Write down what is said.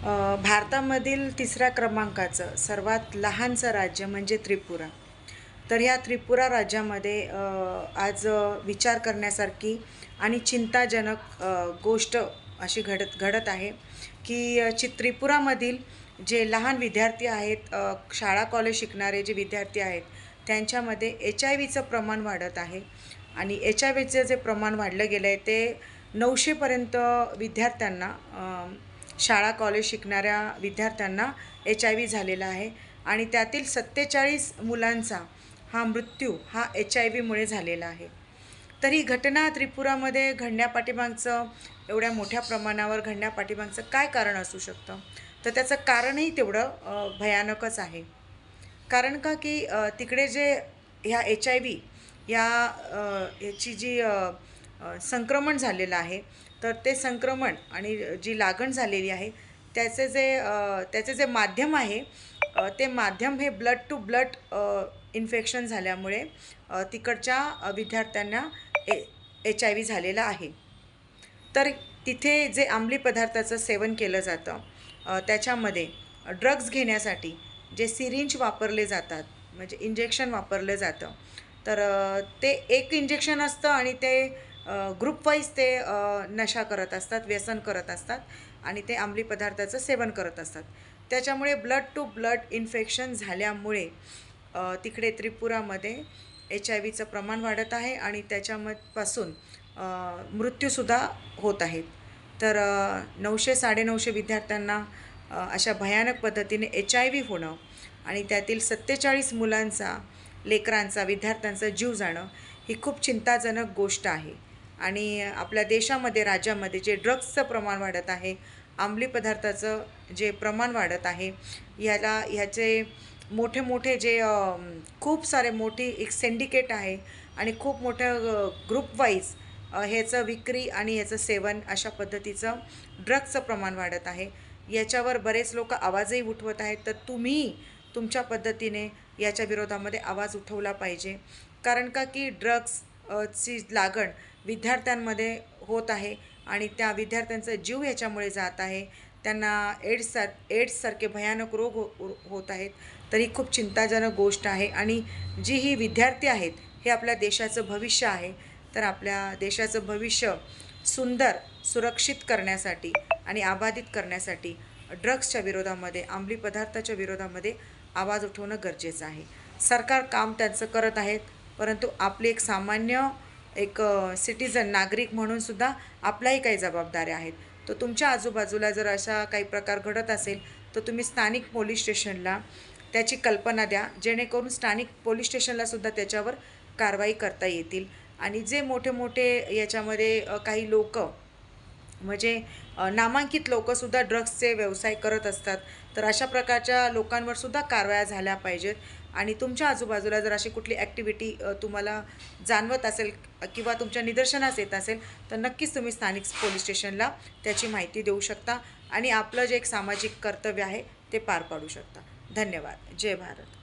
भारतामधील तिसऱ्या क्रमांकाचं सर्वात लहानचं राज्य म्हणजे त्रिपुरा. तर ह्या त्रिपुरा राज्यामध्ये आज विचार करण्यासारखी आणि चिंताजनक गोष्ट अशी घडत आहे की त्रिपुरामधील जे लहान विद्यार्थी आहेत, शाळा कॉलेज शिकणारे जे विद्यार्थी आहेत, त्यांच्यामध्ये HIV प्रमाण वाढत आहे. आणि HIV जे प्रमाण वाढलं गेलं आहे ते 900पर्यंत विद्यार्थ्यांना, शाळा कॉलेज शिकणाऱ्या विद्यार्थ्यांना HIV झालेला आहे. आणि त्यातील 47 मुलांचा मृत्यू हा HIV झालेला आहे. तर ही घटना त्रिपुरामध्ये घडण्यापाठीमागचं, एवढ्या मोठ्या प्रमाणावर घडण्यापाठीमागचं काय कारण असू शकतं? तर त्याचं कारणही तेवढं भयानकच आहे. कारण का की तिकडे जे ह्या HIV याची जी संक्रमण झालेलं आहे, तर ते संक्रमण आणि जी लागण झालेली आहे त्याचे जे माध्यम आहे, ते माध्यम हे ब्लड टू ब्लड इन्फेक्शन झाल्यामुळे तिकडच्या विद्यार्थ्यांना HIV झालेला आहे. तर तिथे जे अंमली पदार्थाचं सेवन केलं जातं, त्याच्यामध्ये ड्रग्ज घेण्यासाठी जे सिरिंज वापरले जातात, म्हणजे इंजेक्शन वापरलं जातं, तर ते एक इंजेक्शन असतं आणि ते ग्रुप वाईज ते नशा करत असतात, व्यसन करत असतात आणि ते अंमली पदार्थाचं सेवन करत असतात. त्याच्यामुळे ब्लड टू ब्लड इन्फेक्शन झाल्यामुळे तिकडे त्रिपुरामध्ये HIV प्रमाण वाढत आहे आणि त्याच्यापासून मृत्यूसुद्धा होत आहेत. तर 900-950 विद्यार्थ्यांना अशा भयानक पद्धतीने HIV होणं आणि त्यातील 47 मुलांचा, लेकरांचा, विद्यार्थ्यांचा जीव जाणं ही खूप चिंताजनक गोष्ट आहे. आणि आपल्या देशामध्ये, राज्यामध्ये जे ड्रग्सचं प्रमाण वाढत आहे, अंमली पदार्थाचं जे प्रमाण वाढत आहे, ह्याचे मोठे मोठे जे खूप सारे मोठी एक सिंडिकेट आहे आणि खूप मोठ्या ग्रुप वाईज ह्याचं विक्री आणि ह्याचं सेवन, अशा पद्धतीचं ड्रग्सचं प्रमाण वाढत आहे. याच्यावर बरेच लोक आवाजही उठवत आहेत. तर तुम्ही तुमच्या पद्धतीने याच्या विरोधामध्ये आवाज उठवला पाहिजे. कारण का की ड्रग्सची लागण विद्यार्थ्यांमध्ये होत आहे आणि त्या विद्यार्थ्यांचा जीव ह्याच्यामुळे जात आहे. त्यांना एड्ससारखे भयानक रोग होत आहेत. तर ही खूप चिंताजनक गोष्ट आहे. आणि जी ही विद्यार्थी आहेत, हे आपल्या देशाचं भविष्य आहे. तर आपल्या देशाचं भविष्य सुंदर, सुरक्षित करण्यासाठी आणि अबाधित करण्यासाठी ड्रग्सच्या विरोधामध्ये, अंमली पदार्थाच्या विरोधामध्ये आवाज उठवणं गरजेचं आहे. सरकार काम त्यांचं करत आहेत, परंतु आपली एक सामान्य सिटिझन, नागरिक म्हणून सुद्धा आपल्याही काही जबाबदाऱ्या आहेत. तर तुमच्या आजूबाजूला जर अशा काही प्रकार घडत असेल, तर तुम्ही स्थानिक पोलीस स्टेशनला त्याची कल्पना द्या, जेणेकरून स्थानिक पोलीस स्टेशनलासुद्धा त्याच्यावर कारवाई करता येतील. आणि जे मोठे मोठे याच्यामध्ये काही लोक, म्हणजे नामांकित लोकंसुद्धा ड्रग्सचे व्यवसाय करत असतात, तर अशा प्रकारच्या लोकांवरसुद्धा कारवाया झाल्या पाहिजेत. आणि तुमच्या आजूबाजूला जर अशी कुठली ॲक्टिव्हिटी तुम्हाला जाणवत असेल किंवा तुमच्या निदर्शनास येत असेल, तर नक्कीच तुम्ही स्थानिक पोलीस स्टेशनला त्याची माहिती देऊ शकता आणि आपलं जे एक सामाजिक कर्तव्य आहे ते पार पाडू शकता. धन्यवाद. जय भारत.